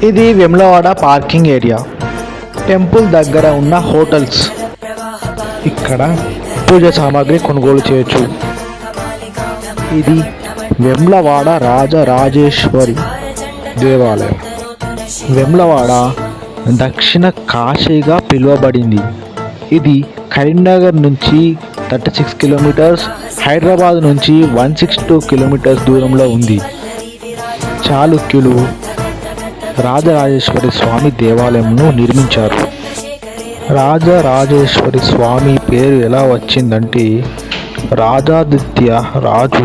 ఇది Vemulawada parking area. Temple దగ్గర ఉన్న హోటల్స్. ఇక్కడ పూజ సామాగ్రి కొనుగోలు చేయొచ్చు. ఇది వేములవాడ రాజరాజేశ్వరి దేవాలయం. వేములవాడ దక్షిణ కాశీగా పిలువబడింది. ఇది కరీంనగర్ నుంచి 36 కిలోమీటర్స్, హైదరాబాద్ నుంచి 162 కిలోమీటర్స్ దూరంలో ఉంది. చాళుక్యులు రాజరాజేశ్వరి స్వామి దేవాలయంను నిర్మించారు. రాజరాజేశ్వరి స్వామి పేరు ఎలా వచ్చిందంటే రాజాదిత్య రాజు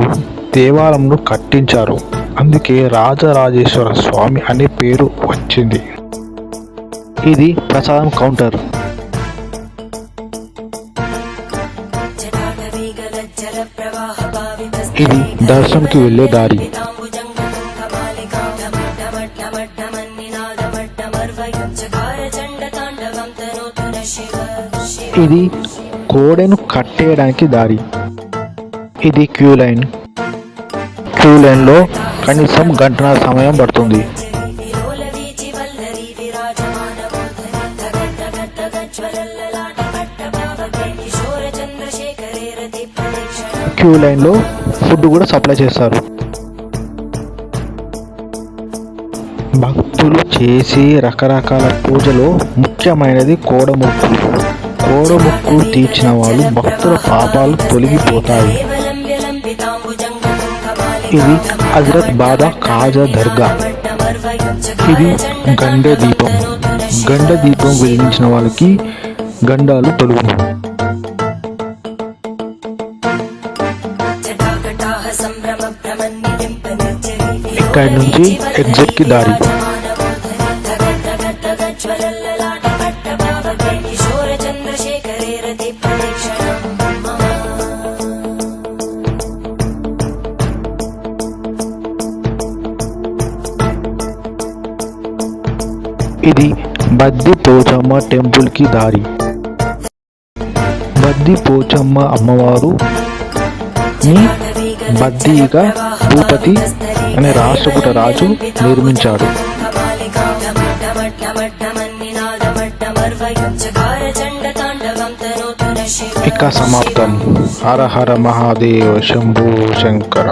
దేవాలయంను కట్టించారు, అందుకే రాజరాజేశ్వర స్వామి అనే పేరు వచ్చింది. ఇది ప్రసాదం కౌంటర్. ఇది దర్శనంకి వెళ్ళే దారి. ఇది కోడెను కట్టేయడానికి దారి. ఇది క్యూ లైన్. క్యూ లైన్లో కనీసం గంటన్నర సమయం పడుతుంది. క్యూ లైన్లో ఫుడ్ కూడా సప్లై చేస్తారు. భక్తులు చేసే రకరకాల పూజలో ముఖ్యమైనది కోడముక్కు. కోడముక్కు తీర్చిన వాళ్ళు భక్తుల పాపాలు తొలగిపోతాయి. ఇది హజరత్ బాబా కాజా దర్గా. ఇది గండ దీపం. గండ దీపం వెలిగించిన వాళ్ళకి గండాలు తొలుగును. ఇక్కడి నుంచి ఎగ్జిట్ కి దారి. ఇది బద్ది పోచమ్మ టెంపుల్ కి దారి. బద్ది పోచమ్మ అమ్మవారు బద్దిగా భూపతి అనే రాష్ట్రకూట రాజు నిర్మించాడు. ఇక సమాప్తం. హర హర మహాదేవ శంభో శంకర.